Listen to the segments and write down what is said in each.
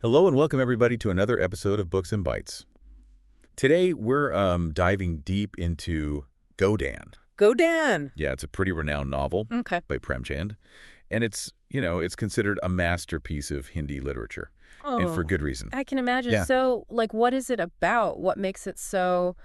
Hello and welcome everybody to another episode of Books and Bytes. Today we're diving deep into Godaan. Godaan. Yeah, it's a pretty renowned novel by Premchand, and it's considered a masterpiece of Hindi literature, and for good reason. I can imagine. Yeah. So, what is it about? What makes it so,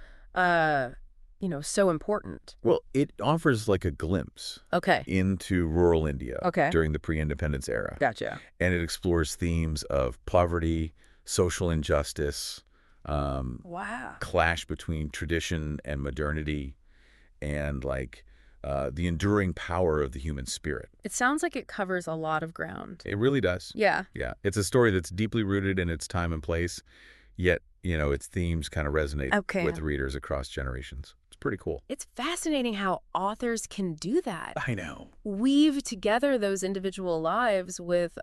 so important? Well, it offers like a glimpse Okay. into rural India during the pre-independence era. Gotcha. And it explores themes of poverty, social injustice, Wow. clash between tradition and modernity, and the enduring power of the human spirit. It sounds like it covers a lot of ground. It really does. Yeah. Yeah. It's a story that's deeply rooted in its time and place, yet, its themes kind of resonate with readers across generations. It's pretty cool. It's fascinating how authors can do that. I know. Weave together those individual lives with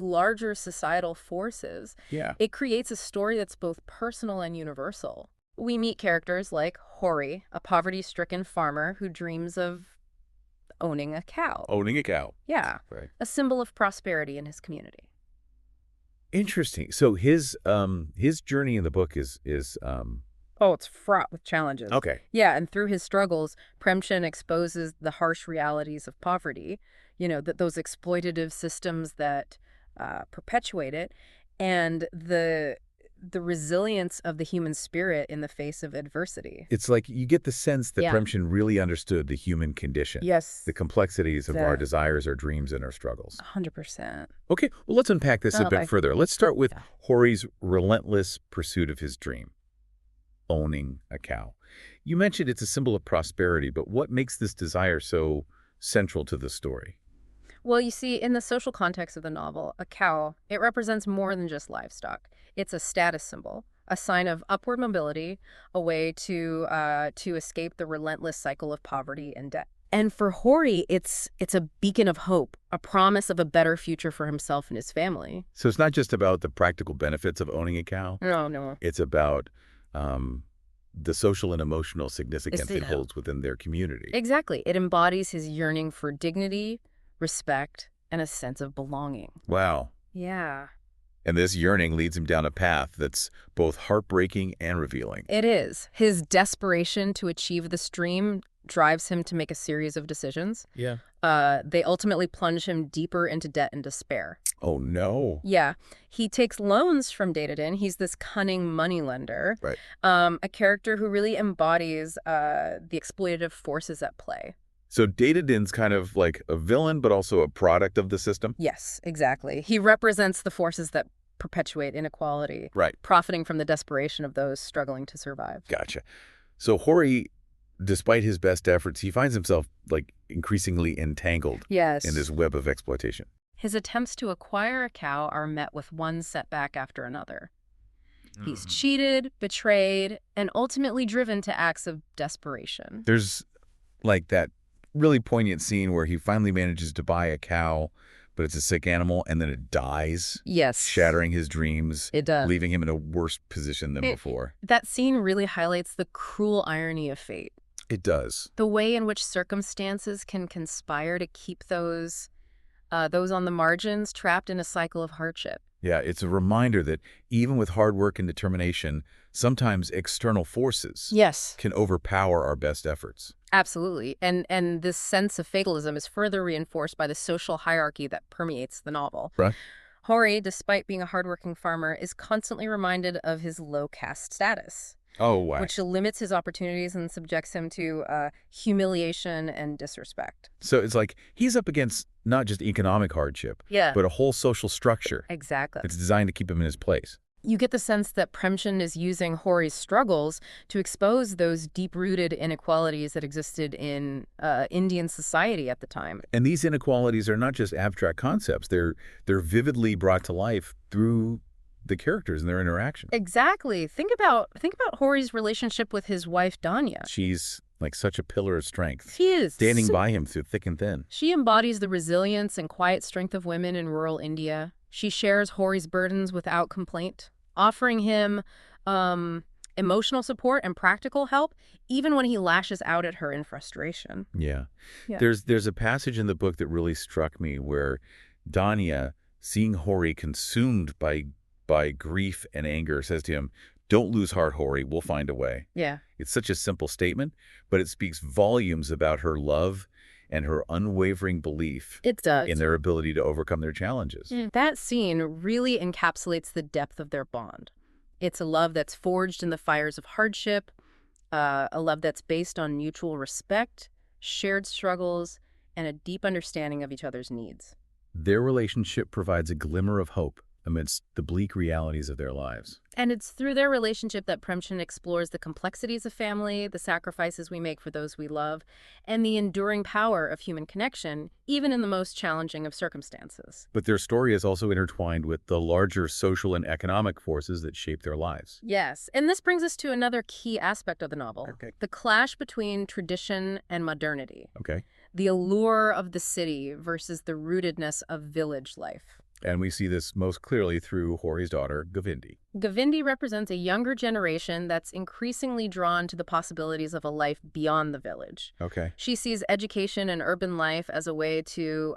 larger societal forces. Yeah. It creates a story that's both personal and universal. We meet characters like Hori, a poverty-stricken farmer who dreams of owning a cow. Owning a cow. Yeah. Right. A symbol of prosperity in his community. Interesting. So his journey in the book is Oh, it's fraught with challenges. okay. Yeah, and through his struggles, Premchand exposes the harsh realities of poverty, those exploitative systems that perpetuate it, and the resilience of the human spirit in the face of adversity. It's like you get the sense that Premchand really understood the human condition. Yes. The complexities of our desires, our dreams, and our struggles. 100%. Okay, well, let's unpack this a bit further. Let's start with Hori's relentless pursuit of his dream, owning a cow. You mentioned it's a symbol of prosperity, but what makes this desire so central to the story? Well, you see, in the social context of the novel, a cow, it represents more than just livestock. It's a status symbol, a sign of upward mobility, a way to escape the relentless cycle of poverty and debt. And for Hori, it's a beacon of hope, a promise of a better future for himself and his family. So it's not just about the practical benefits of owning a cow. No. It's about the social and emotional significance it holds within their community. Exactly. It embodies his yearning for dignity, respect, and a sense of belonging. Wow. Yeah. And this yearning leads him down a path that's both heartbreaking and revealing. It is. His desperation to achieve this dream drives him to make a series of decisions. Yeah. They ultimately plunge him deeper into debt and despair. Oh, no. Yeah. He takes loans from Godaan. He's this cunning moneylender. Right. A character who really embodies the exploitative forces at play. So Datadan's kind of like a villain, but also a product of the system? Yes, exactly. He represents the forces that perpetuate inequality, Right. profiting from the desperation of those struggling to survive. Gotcha. So Hori, despite his best efforts, he finds himself increasingly entangled in this web of exploitation. His attempts to acquire a cow are met with one setback after another. He's cheated, betrayed, and ultimately driven to acts of desperation. There's that really poignant scene where he finally manages to buy a cow, but it's a sick animal, and then it dies. Yes. Shattering his dreams. It does. Leaving him in a worse position than before. That scene really highlights the cruel irony of fate. It does. The way in which circumstances can conspire to keep those on the margins trapped in a cycle of hardship. Yeah, it's a reminder that even with hard work and determination, sometimes external forces can overpower our best efforts. Absolutely. And this sense of fatalism is further reinforced by the social hierarchy that permeates the novel. Right. Hori, despite being a hardworking farmer, is constantly reminded of his low caste status. Oh, wow. Which limits his opportunities and subjects him to humiliation and disrespect. So it's like he's up against not just economic hardship, but a whole social structure. Exactly. It's designed to keep him in his place. You get the sense that Premchand is using Hori's struggles to expose those deep-rooted inequalities that existed in Indian society at the time. And these inequalities are not just abstract concepts. They're vividly brought to life through the characters and their interaction. Exactly. Think about Hori's relationship with his wife, Danya. She's like such a pillar of strength. She is. Standing by him through thick and thin. She embodies the resilience and quiet strength of women in rural India. She shares Hori's burdens without complaint, offering him emotional support and practical help, even when he lashes out at her in frustration. Yeah. There's a passage in the book that really struck me where Danya Seeing Hori consumed by grief and anger says to him, "Don't lose heart, Hori. We'll find a way." Yeah. It's such a simple statement, but it speaks volumes about her love and her unwavering belief It does. in their ability to overcome their challenges. That scene really encapsulates the depth of their bond. It's a love that's forged in the fires of hardship, a love that's based on mutual respect, shared struggles, and a deep understanding of each other's needs. Their relationship provides a glimmer of hope amidst the bleak realities of their lives. And it's through their relationship that Premchand explores the complexities of family, the sacrifices we make for those we love, and the enduring power of human connection, even in the most challenging of circumstances. But their story is also intertwined with the larger social and economic forces that shape their lives. Yes, and this brings us to another key aspect of the novel, Okay. the clash between tradition and modernity, Okay. the allure of the city versus the rootedness of village life. And we see this most clearly through Hori's daughter, Govindi. Govindi represents a younger generation that's increasingly drawn to the possibilities of a life beyond the village. Okay. She sees education and urban life as a way to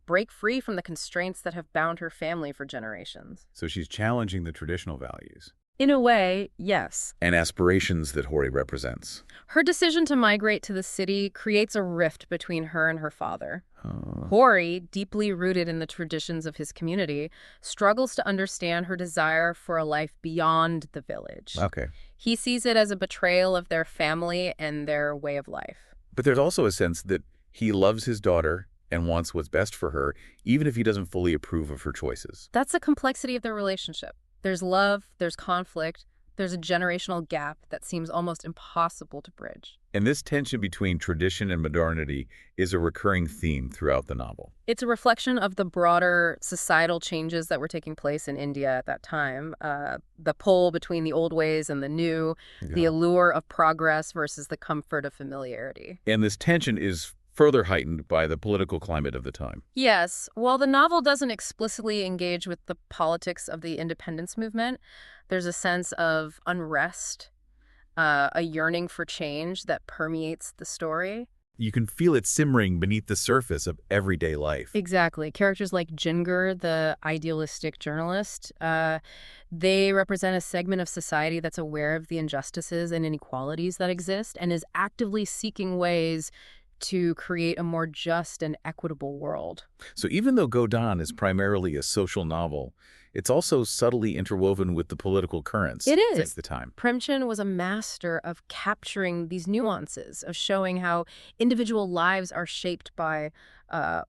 break free from the constraints that have bound her family for generations. So she's challenging the traditional values In a way, yes. and aspirations that Hori represents. Her decision to migrate to the city creates a rift between her and her father. Uh, Hori, deeply rooted in the traditions of his community, struggles to understand her desire for a life beyond the village. okay. He sees it as a betrayal of their family and their way of life. But there's also a sense that he loves his daughter and wants what's best for her, even if he doesn't fully approve of her choices. That's the complexity of their relationship. There's love, there's conflict, there's a generational gap that seems almost impossible to bridge. And this tension between tradition and modernity is a recurring theme throughout the novel. It's a reflection of the broader societal changes that were taking place in India at that time. The pull between the old ways and the new, the Yeah. allure of progress versus the comfort of familiarity. And this tension is further heightened by the political climate of the time. Yes, while the novel doesn't explicitly engage with the politics of the independence movement, there's a sense of unrest, a yearning for change that permeates the story. You can feel it simmering beneath the surface of everyday life. Exactly. Characters like Jinger, the idealistic journalist, they represent a segment of society that's aware of the injustices and inequalities that exist and is actively seeking ways to create a more just and equitable world. So even though Godaan is primarily a social novel, it's also subtly interwoven with the political currents It is. at the time. Premchand was a master of capturing these nuances, of showing how individual lives are shaped by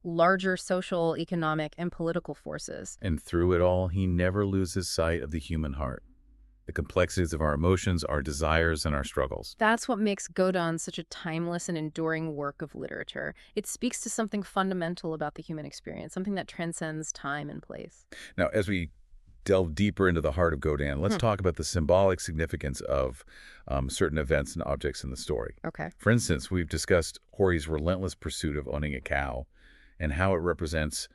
larger social, economic, and political forces. And through it all, he never loses sight of the human heart, the complexities of our emotions, our desires, and our struggles. That's what makes Godaan such a timeless and enduring work of literature. It speaks to something fundamental about the human experience, something that transcends time and place. Now, as we delve deeper into the heart of Godaan, let's talk about the symbolic significance of certain events and objects in the story. Okay. For instance, we've discussed Hori's relentless pursuit of owning a cow and how it represents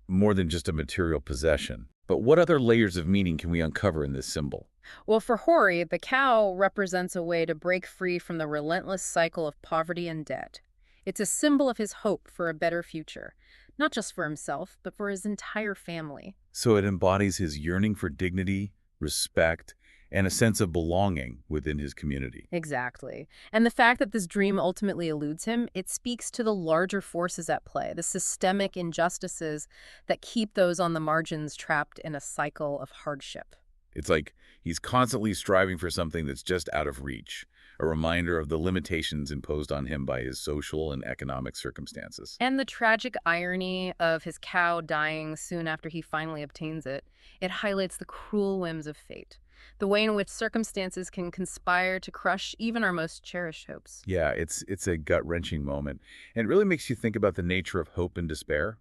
more than just a material possession. But what other layers of meaning can we uncover in this symbol? Well, for Hori, the cow represents a way to break free from the relentless cycle of poverty and debt. It's a symbol of his hope for a better future, not just for himself, but for his entire family. So it embodies his yearning for dignity, respect, and a sense of belonging within his community. Exactly. And the fact that this dream ultimately eludes him, it speaks to the larger forces at play, the systemic injustices that keep those on the margins trapped in a cycle of hardship. It's like he's constantly striving for something that's just out of reach, a reminder of the limitations imposed on him by his social and economic circumstances. And the tragic irony of his cow dying soon after he finally obtains it, it highlights the cruel whims of fate, the way in which circumstances can conspire to crush even our most cherished hopes. Yeah, it's a gut-wrenching moment. And it really makes you think about the nature of hope and despair,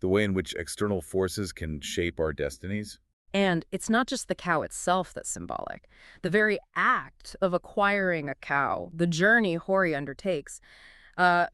the way in which external forces can shape our destinies. And it's not just the cow itself that's symbolic. The very act of acquiring a cow, the journey Hori undertakes,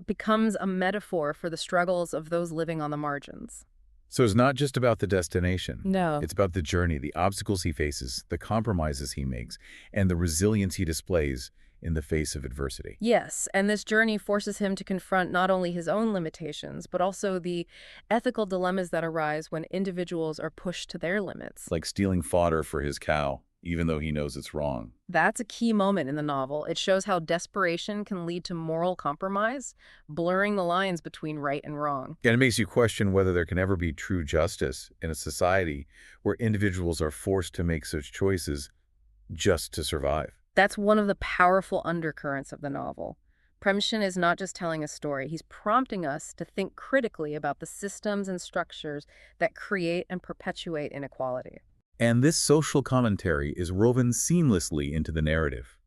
becomes a metaphor for the struggles of those living on the margins. So it's not just about the destination. No. It's about the journey, the obstacles he faces, the compromises he makes, and the resilience he displays in the face of adversity. Yes, and this journey forces him to confront not only his own limitations, but also the ethical dilemmas that arise when individuals are pushed to their limits. Like stealing fodder for his cow, even though he knows it's wrong. That's a key moment in the novel. It shows how desperation can lead to moral compromise, blurring the lines between right and wrong. And it makes you question whether there can ever be true justice in a society where individuals are forced to make such choices just to survive. That's one of the powerful undercurrents of the novel. Premchand is not just telling a story, he's prompting us to think critically about the systems and structures that create and perpetuate inequality. And this social commentary is woven seamlessly into the narrative.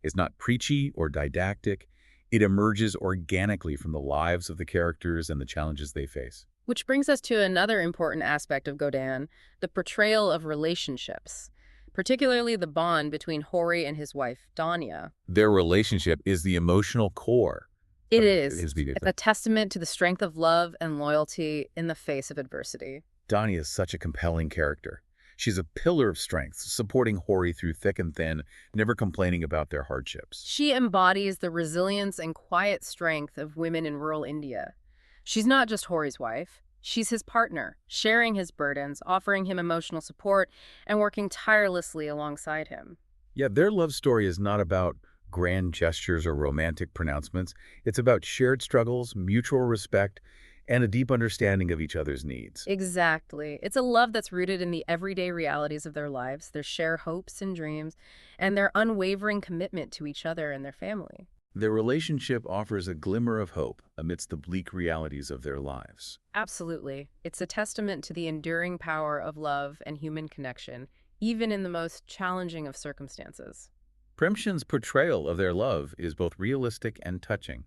It's not preachy or didactic. It emerges organically from the lives of the characters and the challenges they face. Which brings us to another important aspect of Godaan, the portrayal of relationships, particularly the bond between Hori and his wife, Danya. Their relationship is the emotional core. It is. It's a testament to the strength of love and loyalty in the face of adversity. Danya is such a compelling character. She's a pillar of strength, supporting Hori through thick and thin, never complaining about their hardships. She embodies the resilience and quiet strength of women in rural India. She's not just Hori's wife. She's his partner, sharing his burdens, offering him emotional support, and working tirelessly alongside him. Yet their love story is not about grand gestures or romantic pronouncements. It's about shared struggles, mutual respect, and a deep understanding of each other's needs. Exactly. It's a love that's rooted in the everyday realities of their lives, their shared hopes and dreams, and their unwavering commitment to each other and their family. Their relationship offers a glimmer of hope amidst the bleak realities of their lives. Absolutely. It's a testament to the enduring power of love and human connection, even in the most challenging of circumstances. Premchand's portrayal of their love is both realistic and touching.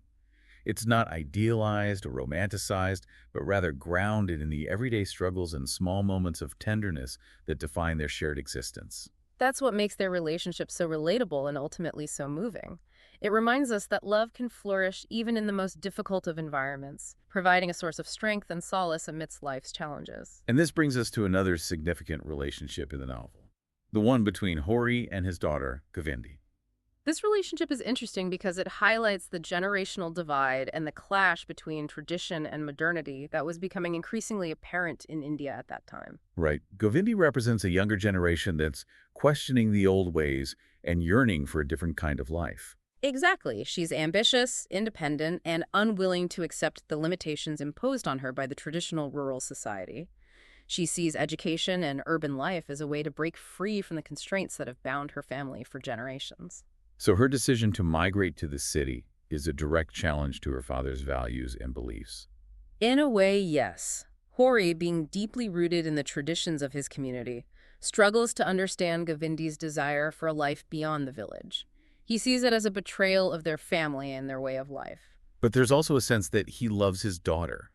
It's not idealized or romanticized, but rather grounded in the everyday struggles and small moments of tenderness that define their shared existence. That's what makes their relationship so relatable and ultimately so moving. It reminds us that love can flourish even in the most difficult of environments, providing a source of strength and solace amidst life's challenges. And this brings us to another significant relationship in the novel, the one between Hori and his daughter, Govinda. This relationship is interesting because it highlights the generational divide and the clash between tradition and modernity that was becoming increasingly apparent in India at that time. Right. Govinda represents a younger generation that's questioning the old ways and yearning for a different kind of life. Exactly. She's ambitious, independent, and unwilling to accept the limitations imposed on her by the traditional rural society. She sees education and urban life as a way to break free from the constraints that have bound her family for generations. So her decision to migrate to the city is a direct challenge to her father's values and beliefs. In a way, yes. Hori, being deeply rooted in the traditions of his community, struggles to understand Govinda's desire for a life beyond the village. He sees it as a betrayal of their family and their way of life. But there's also a sense that he loves his daughter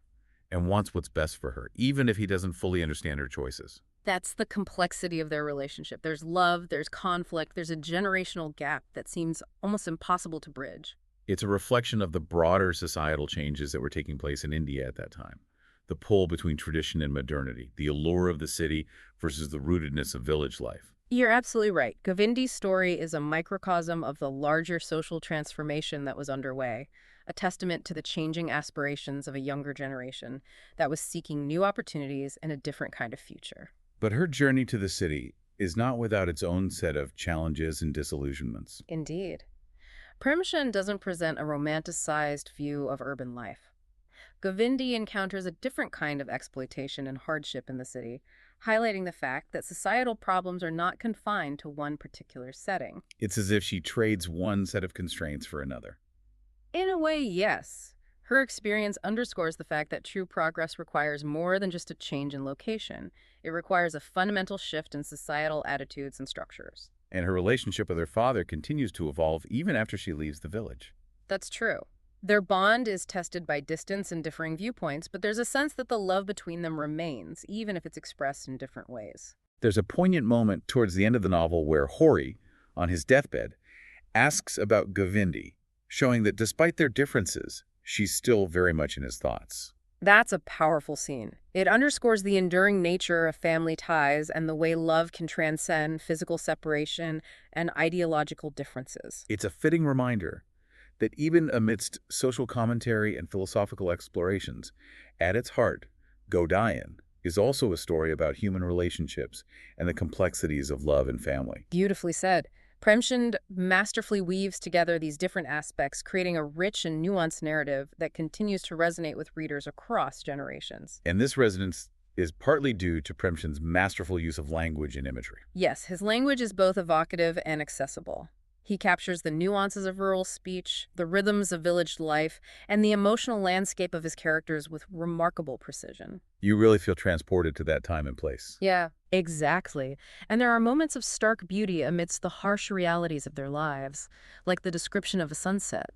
and wants what's best for her, even if he doesn't fully understand her choices. That's the complexity of their relationship. There's love, there's conflict, there's a generational gap that seems almost impossible to bridge. It's a reflection of the broader societal changes that were taking place in India at that time. The pull between tradition and modernity, the allure of the city versus the rootedness of village life. You're absolutely right. Govinda's story is a microcosm of the larger social transformation that was underway, a testament to the changing aspirations of a younger generation that was seeking new opportunities and a different kind of future. But her journey to the city is not without its own set of challenges and disillusionments. Indeed. Premchand doesn't present a romanticized view of urban life. Govinda encounters a different kind of exploitation and hardship in the city, highlighting the fact that societal problems are not confined to one particular setting. It's as if she trades one set of constraints for another. In a way, yes. Her experience underscores the fact that true progress requires more than just a change in location. It requires a fundamental shift in societal attitudes and structures. And her relationship with her father continues to evolve even after she leaves the village. That's true. Their bond is tested by distance and differing viewpoints, but there's a sense that the love between them remains, even if it's expressed in different ways. There's a poignant moment towards the end of the novel where Hori, on his deathbed, asks about Govinda, showing that despite their differences, she's still very much in his thoughts. That's a powerful scene. It underscores the enduring nature of family ties and the way love can transcend physical separation and ideological differences. It's a fitting reminder that even amidst social commentary and philosophical explorations, at its heart, Godaan is also a story about human relationships and the complexities of love and family. Beautifully said. Premchand masterfully weaves together these different aspects, creating a rich and nuanced narrative that continues to resonate with readers across generations. And this resonance is partly due to Premchand's masterful use of language and imagery. Yes, his language is both evocative and accessible. He captures the nuances of rural speech, the rhythms of village life, and the emotional landscape of his characters with remarkable precision. You really feel transported to that time and place. Yeah, exactly. And there are moments of stark beauty amidst the harsh realities of their lives, like the description of a sunset.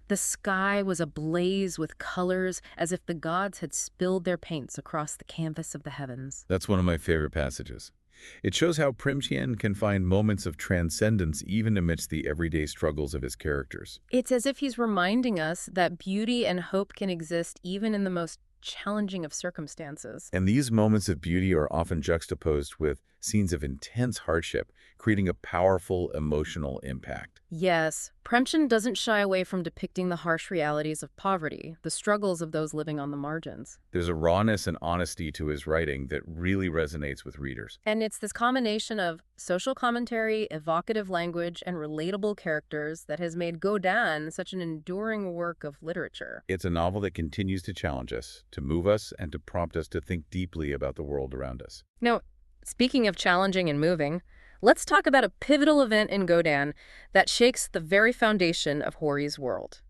The sky was ablaze with colors as if the gods had spilled their paints across the canvas of the heavens. That's one of my favorite passages. It shows how Premchand can find moments of transcendence even amidst the everyday struggles of his characters. It's as if he's reminding us that beauty and hope can exist even in the most challenging of circumstances. And these moments of beauty are often juxtaposed with scenes of intense hardship, creating a powerful emotional impact. Yes, Premchand doesn't shy away from depicting the harsh realities of poverty, the struggles of those living on the margins. There's a rawness and honesty to his writing that really resonates with readers. And it's this combination of social commentary, evocative language, and relatable characters that has made Godaan such an enduring work of literature. It's a novel that continues to challenge us, to move us, and to prompt us to think deeply about the world around us. Now, speaking of challenging and moving, let's talk about a pivotal event in Godaan that shakes the very foundation of Hori's world: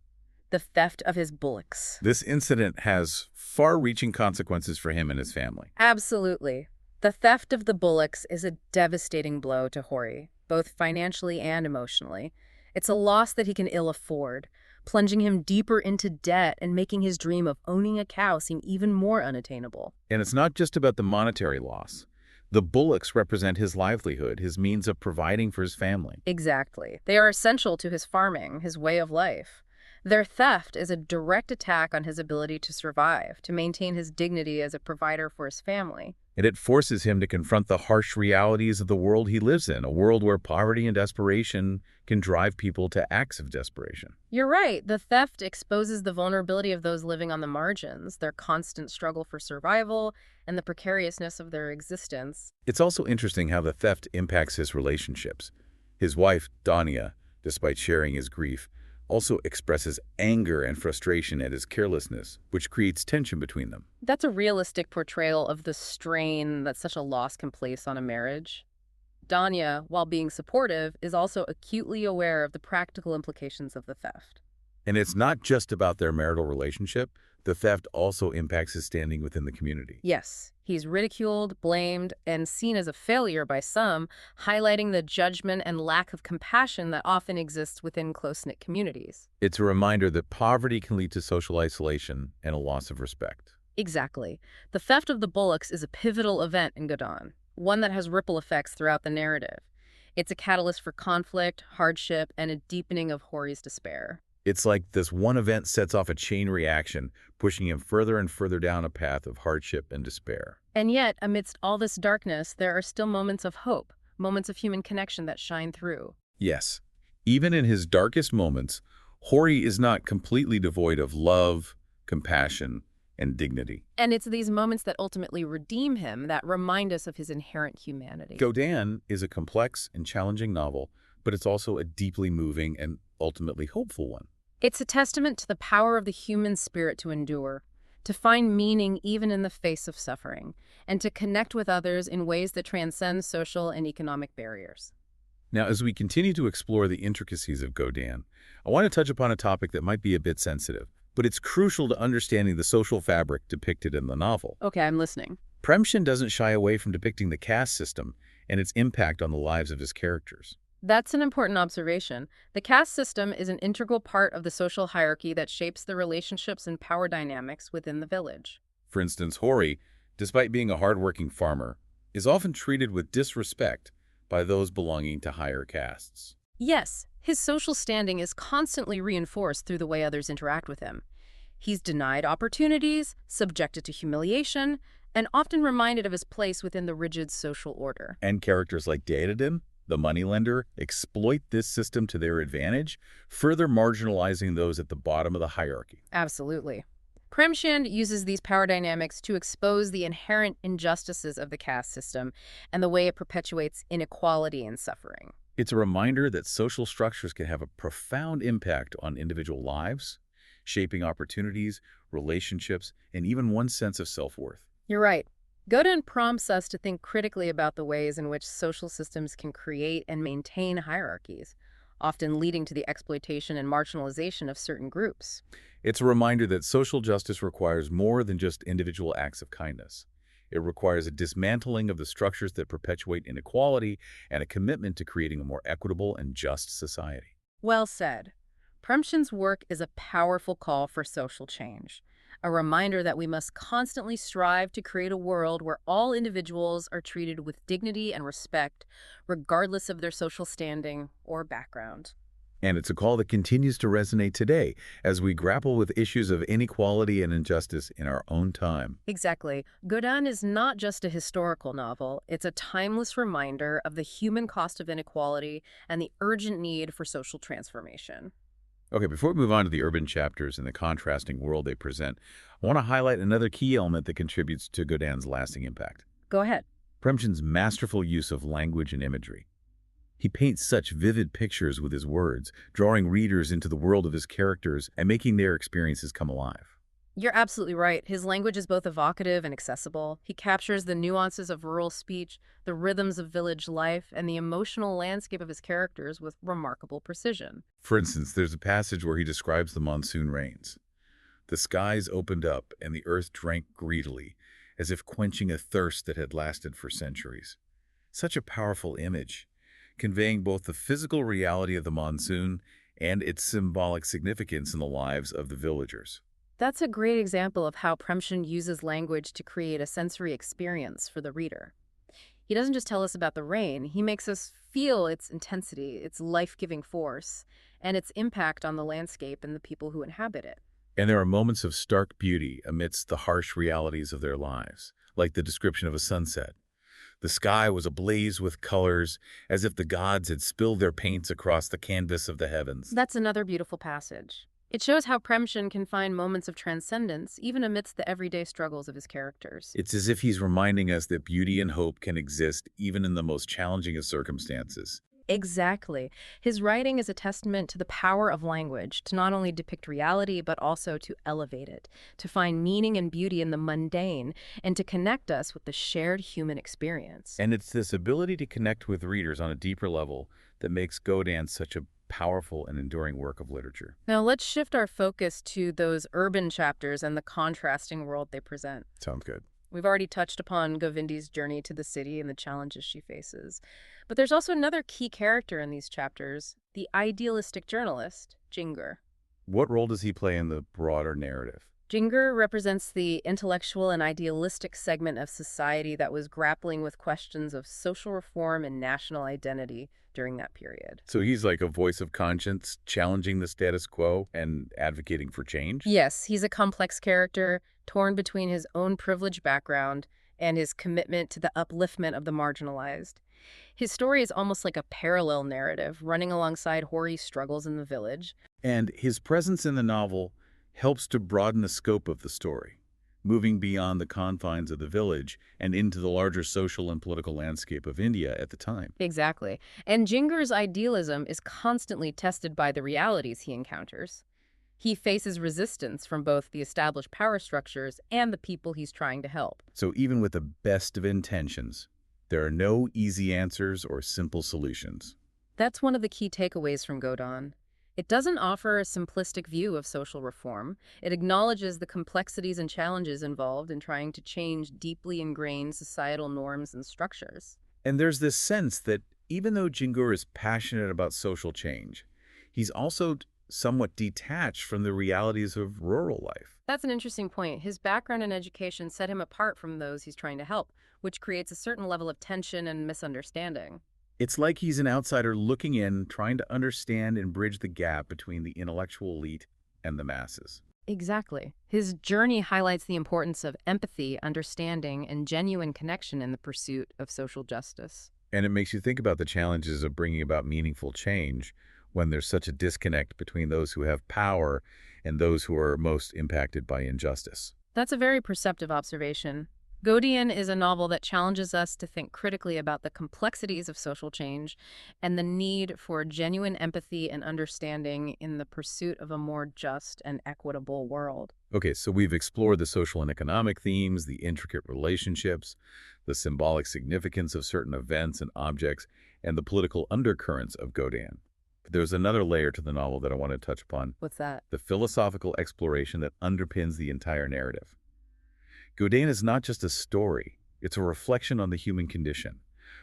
the theft of his bullocks. This incident has far-reaching consequences for him and his family. Absolutely. The theft of the bullocks is a devastating blow to Hori, both financially and emotionally. It's a loss that he can ill afford, plunging him deeper into debt and making his dream of owning a cow seem even more unattainable. And it's not just about the monetary loss. The bullocks represent his livelihood, his means of providing for his family. Exactly. They are essential to his farming, his way of life. Their theft is a direct attack on his ability to survive, to maintain his dignity as a provider for his family. And it forces him to confront the harsh realities of the world he lives in, a world where poverty and desperation can drive people to acts of desperation. You're right. The theft exposes the vulnerability of those living on the margins, their constant struggle for survival, and the precariousness of their existence. It's also interesting how the theft impacts his relationships. His wife, Dania, despite sharing his grief, also expresses anger and frustration at his carelessness, which creates tension between them. That's a realistic portrayal of the strain that such a loss can place on a marriage. Danya, while being supportive, is also acutely aware of the practical implications of the theft. And it's not just about their marital relationship. The theft also impacts his standing within the community. Yes, he's ridiculed, blamed, and seen as a failure by some, highlighting the judgment and lack of compassion that often exists within close-knit communities. It's a reminder that poverty can lead to social isolation and a loss of respect. Exactly. The theft of the bullocks is a pivotal event in Godaan, one that has ripple effects throughout the narrative. It's a catalyst for conflict, hardship, and a deepening of Hori's despair. It's like this one event sets off a chain reaction, pushing him further and further down a path of hardship and despair. And yet, amidst all this darkness, there are still moments of hope, moments of human connection that shine through. Yes, even in his darkest moments, Hori is not completely devoid of love, compassion, and dignity. And it's these moments that ultimately redeem him, that remind us of his inherent humanity. Godaan is a complex and challenging novel, but it's also a deeply moving and ultimately hopeful one. It's a testament to the power of the human spirit to endure, to find meaning even in the face of suffering, and to connect with others in ways that transcend social and economic barriers. Now, as we continue to explore the intricacies of Godaan, I want to touch upon a topic that might be a bit sensitive, but it's crucial to understanding the social fabric depicted in the novel. Okay, I'm listening. Premchand doesn't shy away from depicting the caste system and its impact on the lives of his characters. That's an important observation. The caste system is an integral part of the social hierarchy that shapes the relationships and power dynamics within the village. For instance, Hori, despite being a hardworking farmer, is often treated with disrespect by those belonging to higher castes. Yes, his social standing is constantly reinforced through the way others interact with him. He's denied opportunities, subjected to humiliation, and often reminded of his place within the rigid social order. And characters like Godaan, the moneylender, exploit this system to their advantage, further marginalizing those at the bottom of the hierarchy. Absolutely. Premchand uses these power dynamics to expose the inherent injustices of the caste system and the way it perpetuates inequality and suffering. It's a reminder that social structures can have a profound impact on individual lives, shaping opportunities, relationships, and even one's sense of self-worth. You're right. Godaan prompts us to think critically about the ways in which social systems can create and maintain hierarchies, often leading to the exploitation and marginalization of certain groups. It's a reminder that social justice requires more than just individual acts of kindness. It requires a dismantling of the structures that perpetuate inequality and a commitment to creating a more equitable and just society. Well said. Premchand's work is a powerful call for social change, a reminder that we must constantly strive to create a world where all individuals are treated with dignity and respect, regardless of their social standing or background. And it's a call that continues to resonate today as we grapple with issues of inequality and injustice in our own time. Exactly. Godaan is not just a historical novel, it's a timeless reminder of the human cost of inequality and the urgent need for social transformation. Okay, before we move on to the urban chapters and the contrasting world they present, I want to highlight another key element that contributes to Godaan's lasting impact. Go ahead. Premchand's masterful use of language and imagery. He paints such vivid pictures with his words, drawing readers into the world of his characters and making their experiences come alive. You're absolutely right. His language is both evocative and accessible. He captures the nuances of rural speech, the rhythms of village life, and the emotional landscape of his characters with remarkable precision. For instance, there's a passage where he describes the monsoon rains. The skies opened up and the earth drank greedily, as if quenching a thirst that had lasted for centuries. Such a powerful image, conveying both the physical reality of the monsoon and its symbolic significance in the lives of the villagers. That's a great example of how Premchand uses language to create a sensory experience for the reader. He doesn't just tell us about the rain, he makes us feel its intensity, its life-giving force, and its impact on the landscape and the people who inhabit it. And there are moments of stark beauty amidst the harsh realities of their lives, like the description of a sunset. The sky was ablaze with colors, as if the gods had spilled their paints across the canvas of the heavens. That's another beautiful passage. It shows how Premchand can find moments of transcendence even amidst the everyday struggles of his characters. It's as if he's reminding us that beauty and hope can exist even in the most challenging of circumstances. Exactly. His writing is a testament to the power of language, to not only depict reality, but also to elevate it, to find meaning and beauty in the mundane, and to connect us with the shared human experience. And it's this ability to connect with readers on a deeper level that makes Godaan such a powerful and enduring work of literature. Now let's shift our focus to those urban chapters and the contrasting world they present. Sounds good. We've already touched upon Govindi's journey to the city and the challenges she faces. But there's also another key character in these chapters, the idealistic journalist, Jingar. What role does he play in the broader narrative? Jingar represents the intellectual and idealistic segment of society that was grappling with questions of social reform and national identity during that period. So he's like a voice of conscience, challenging the status quo and advocating for change? Yes, he's a complex character, torn between his own privileged background and his commitment to the upliftment of the marginalized. His story is almost like a parallel narrative, running alongside Hori's struggles in the village. And his presence in the novel helps to broaden the scope of the story, moving beyond the confines of the village and into the larger social and political landscape of India at the time. Exactly. And Jingar's idealism is constantly tested by the realities he encounters. He faces resistance from both the established power structures and the people he's trying to help. So even with the best of intentions, there are no easy answers or simple solutions. That's one of the key takeaways from Godaan. It doesn't offer a simplistic view of social reform. It acknowledges the complexities and challenges involved in trying to change deeply ingrained societal norms and structures. And there's this sense that even though Jingur is passionate about social change, he's also somewhat detached from the realities of rural life. That's an interesting point. His background and education set him apart from those he's trying to help, which creates a certain level of tension and misunderstanding. It's like he's an outsider looking in, trying to understand and bridge the gap between the intellectual elite and the masses. Exactly. His journey highlights the importance of empathy, understanding, and genuine connection in the pursuit of social justice. And it makes you think about the challenges of bringing about meaningful change when there's such a disconnect between those who have power and those who are most impacted by injustice. That's a very perceptive observation. Godaan is a novel that challenges us to think critically about the complexities of social change and the need for genuine empathy and understanding in the pursuit of a more just and equitable world. Okay, so we've explored the social and economic themes, the intricate relationships, the symbolic significance of certain events and objects, and the political undercurrents of Godin. But there's another layer to the novel that I want to touch upon, What's that? the philosophical exploration that underpins the entire narrative. Godin is not just a story, it's a reflection on the human condition,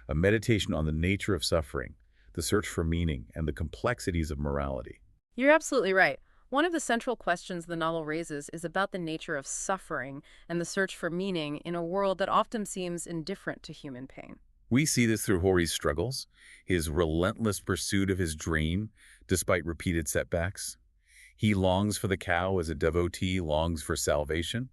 a meditation on the nature of suffering, the search for meaning, and the complexities of morality. You're absolutely right. One of the central questions the novel raises is about the nature of suffering and the search for meaning in a world that often seems indifferent to human pain. We see this through Hori's struggles, his relentless pursuit of his dream, despite repeated setbacks. He longs for the cow as a devotee longs for salvation,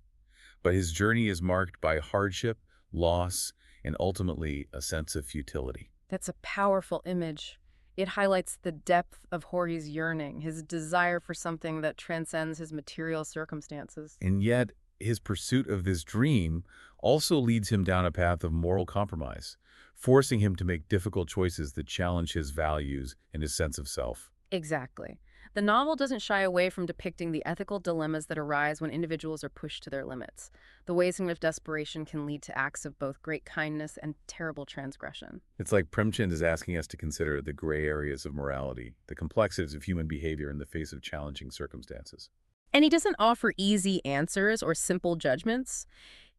but his journey is marked by hardship, loss, and ultimately a sense of futility. That's a powerful image. It highlights the depth of Hori's yearning, his desire for something that transcends his material circumstances. And yet, his pursuit of this dream also leads him down a path of moral compromise, forcing him to make difficult choices that challenge his values and his sense of self. Exactly. The novel doesn't shy away from depicting the ethical dilemmas that arise when individuals are pushed to their limits, the ways in which desperation can lead to acts of both great kindness and terrible transgression. It's like Premchand is asking us to consider the gray areas of morality, the complexities of human behavior in the face of challenging circumstances. And he doesn't offer easy answers or simple judgments.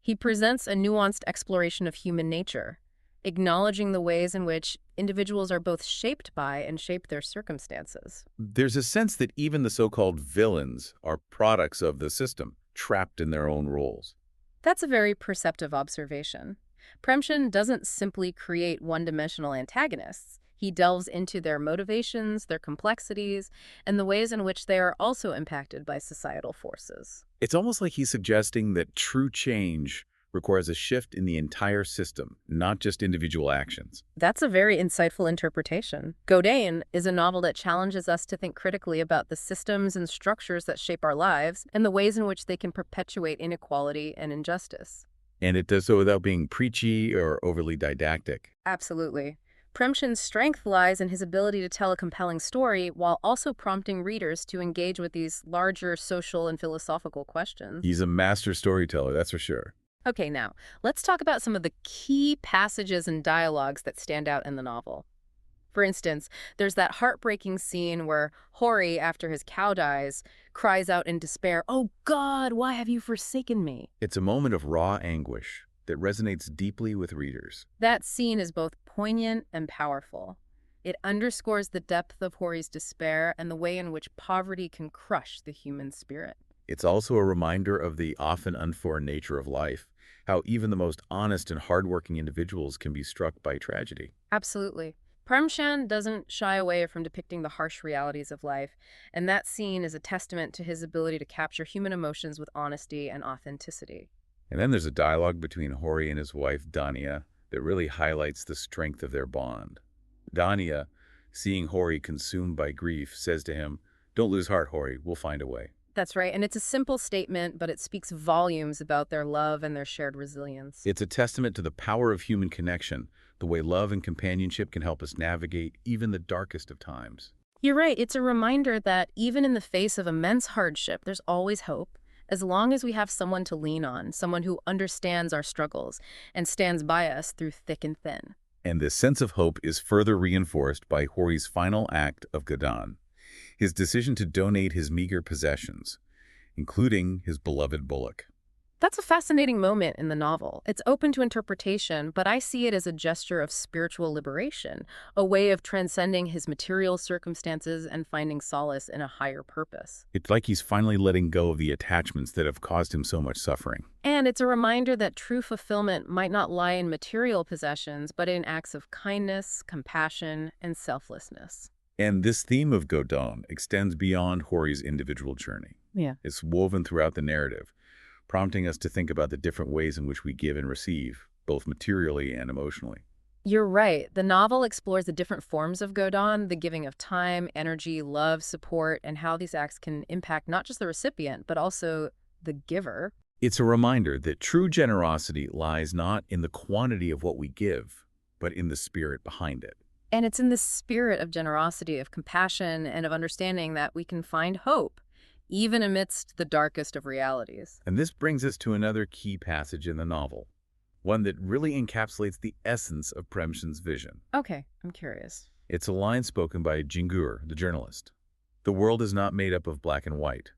He presents a nuanced exploration of human nature, acknowledging the ways in which individuals are both shaped by and shape their circumstances. There's a sense that even the so-called villains are products of the system, trapped in their own roles. That's a very perceptive observation. Premchand doesn't simply create one-dimensional antagonists. He delves into their motivations, their complexities, and the ways in which they are also impacted by societal forces. It's almost like he's suggesting that true change requires a shift in the entire system, not just individual actions. That's a very insightful interpretation. Godaan is a novel that challenges us to think critically about the systems and structures that shape our lives and the ways in which they can perpetuate inequality and injustice. And it does so without being preachy or overly didactic. Absolutely. Premchand's strength lies in his ability to tell a compelling story while also prompting readers to engage with these larger social and philosophical questions. He's a master storyteller, that's for sure. Okay, now, let's talk about some of the key passages and dialogues that stand out in the novel. For instance, there's that heartbreaking scene where Hori, after his cow dies, cries out in despair, "Oh God, why have you forsaken me?" It's a moment of raw anguish that resonates deeply with readers. That scene is both poignant and powerful. It underscores the depth of Hori's despair and the way in which poverty can crush the human spirit. It's also a reminder of the often unfair nature of life, how even the most honest and hardworking individuals can be struck by tragedy. Absolutely. Premchand doesn't shy away from depicting the harsh realities of life, and that scene is a testament to his ability to capture human emotions with honesty and authenticity. And then there's a dialogue between Hori and his wife, Dania, that really highlights the strength of their bond. Dania, seeing Hori consumed by grief, says to him, "Don't lose heart, Hori, we'll find a way." That's right, and it's a simple statement, but it speaks volumes about their love and their shared resilience. It's a testament to the power of human connection, the way love and companionship can help us navigate even the darkest of times. You're right, it's a reminder that even in the face of immense hardship, there's always hope, as long as we have someone to lean on, someone who understands our struggles and stands by us through thick and thin. And this sense of hope is further reinforced by Hori's final act of Godaan, his decision to donate his meager possessions, including his beloved bullock. That's a fascinating moment in the novel. It's open to interpretation, but I see it as a gesture of spiritual liberation, a way of transcending his material circumstances and finding solace in a higher purpose. It's like he's finally letting go of the attachments that have caused him so much suffering. And it's a reminder that true fulfillment might not lie in material possessions, but in acts of kindness, compassion, and selflessness. And this theme of Godaan extends beyond Hori's individual journey. Yeah. It's woven throughout the narrative, prompting us to think about the different ways in which we give and receive, both materially and emotionally. You're right. The novel explores the different forms of Godaan, the giving of time, energy, love, support, and how these acts can impact not just the recipient, but also the giver. It's a reminder that true generosity lies not in the quantity of what we give, but in the spirit behind it. And it's in the spirit of generosity, of compassion, and of understanding that we can find hope, even amidst the darkest of realities. And this brings us to another key passage in the novel, one that really encapsulates the essence of Premchand's vision. Okay, I'm curious. It's a line spoken by Jingur, the journalist. The world is not made up of black and white.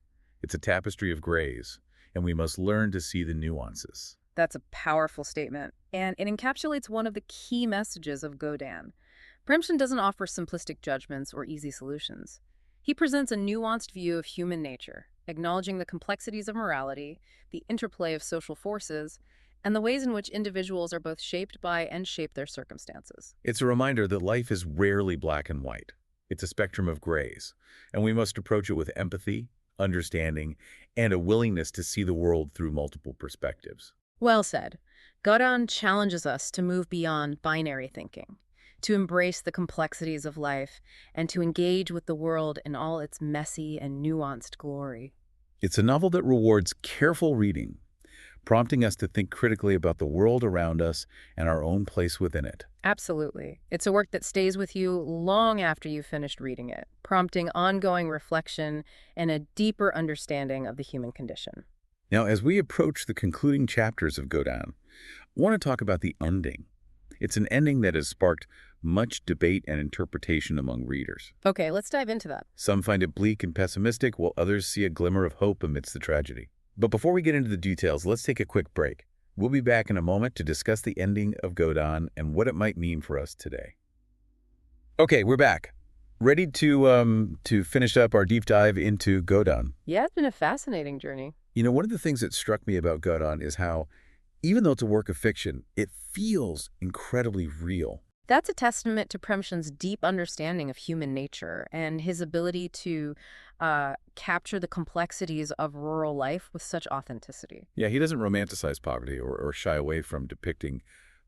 It's a tapestry of grays, and we must learn to see the nuances. That's a powerful statement, and it encapsulates one of the key messages of Godaan. Premchand doesn't offer simplistic judgments or easy solutions. He presents a nuanced view of human nature, acknowledging the complexities of morality, the interplay of social forces, and the ways in which individuals are both shaped by and shape their circumstances. It's a reminder that life is rarely black and white. It's a spectrum of grays, and we must approach it with empathy, understanding, and a willingness to see the world through multiple perspectives. Well said. Godaan challenges us to move beyond binary thinking, to embrace the complexities of life, and to engage with the world in all its messy and nuanced glory. It's a novel that rewards careful reading, prompting us to think critically about the world around us and our own place within it. Absolutely. It's a work that stays with you long after you've finished reading it, prompting ongoing reflection and a deeper understanding of the human condition. Now, as we approach the concluding chapters of Godaan, I want to talk about the ending. It's an ending that has sparked much debate and interpretation among readers. Okay, let's dive into that. Some find it bleak and pessimistic, while others see a glimmer of hope amidst the tragedy. But before we get into the details, let's take a quick break. We'll be back in a moment to discuss the ending of Godaan and what it might mean for us today. Okay, we're back. Ready to finish up our deep dive into Godaan. Yeah, it's been a fascinating journey. You know, one of the things that struck me about Godaan is how, even though it's a work of fiction, it feels incredibly real. That's a testament to Premchand's deep understanding of human nature and his ability to capture the complexities of rural life with such authenticity. Yeah, he doesn't romanticize poverty or shy away from depicting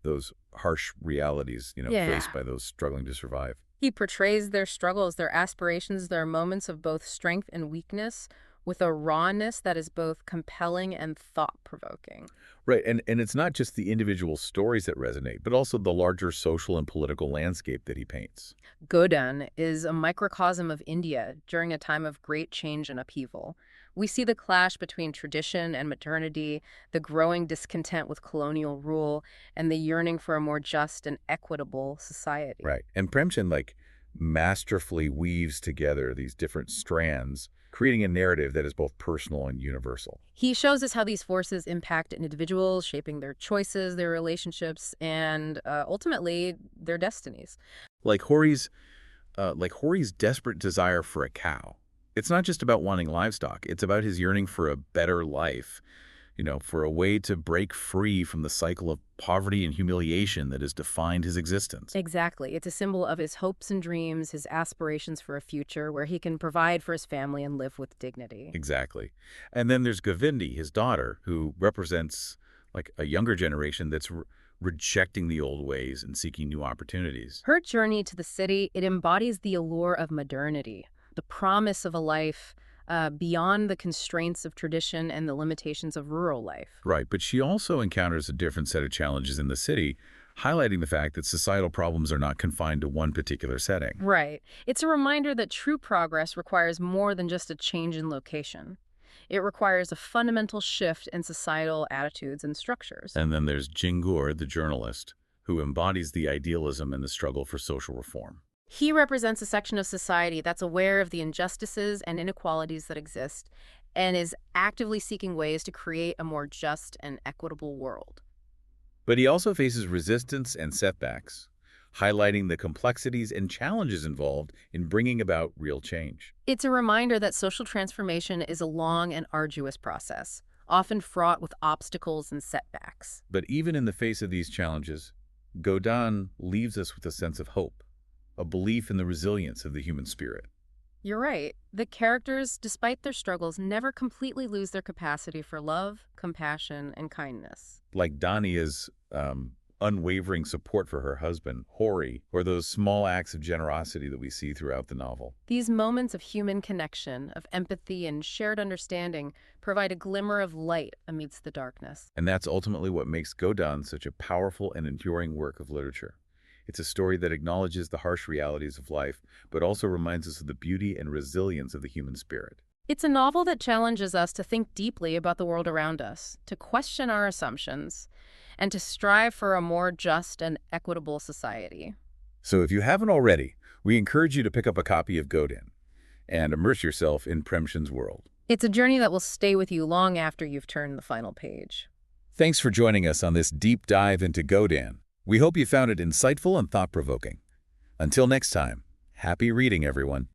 those harsh realities, faced by those struggling to survive. He portrays their struggles, their aspirations, their moments of both strength and weakness with a rawness that is both compelling and thought-provoking. Right, and it's not just the individual stories that resonate, but also the larger social and political landscape that he paints. Godaan is a microcosm of India during a time of great change and upheaval. We see the clash between tradition and modernity, the growing discontent with colonial rule, and the yearning for a more just and equitable society. Right, and Premchand, masterfully weaves together these different strands, creating a narrative that is both personal and universal. He shows us how these forces impact individuals, shaping their choices, their relationships, and ultimately their destinies. Like Hori's desperate desire for a cow. It's not just about wanting livestock. It's about his yearning for a better life, for a way to break free from the cycle of poverty and humiliation that has defined his existence. Exactly. It's a symbol of his hopes and dreams, his aspirations for a future where he can provide for his family and live with dignity. Exactly. And then there's Govindi, his daughter, who represents a younger generation that's rejecting the old ways and seeking new opportunities. Her journey to the city, it embodies the allure of modernity, the promise of a life beyond the constraints of tradition and the limitations of rural life. Right, but she also encounters a different set of challenges in the city, highlighting the fact that societal problems are not confined to one particular setting. Right. It's a reminder that true progress requires more than just a change in location. It requires a fundamental shift in societal attitudes and structures. And then there's Jingur, the journalist, who embodies the idealism and the struggle for social reform. He represents a section of society that's aware of the injustices and inequalities that exist and is actively seeking ways to create a more just and equitable world. But he also faces resistance and setbacks, highlighting the complexities and challenges involved in bringing about real change. It's a reminder that social transformation is a long and arduous process, often fraught with obstacles and setbacks. But even in the face of these challenges, Godaan leaves us with a sense of hope, a belief in the resilience of the human spirit. You're right. The characters, despite their struggles, never completely lose their capacity for love, compassion, and kindness. Like Dania's unwavering support for her husband, Hori, or those small acts of generosity that we see throughout the novel. These moments of human connection, of empathy and shared understanding provide a glimmer of light amidst the darkness. And that's ultimately what makes Godaan such a powerful and enduring work of literature. It's a story that acknowledges the harsh realities of life, but also reminds us of the beauty and resilience of the human spirit. It's a novel that challenges us to think deeply about the world around us, to question our assumptions, and to strive for a more just and equitable society. So if you haven't already, we encourage you to pick up a copy of Godaan and immerse yourself in Premchand's world. It's a journey that will stay with you long after you've turned the final page. Thanks for joining us on this deep dive into Godaan. We hope you found it insightful and thought-provoking. Until next time, happy reading, everyone.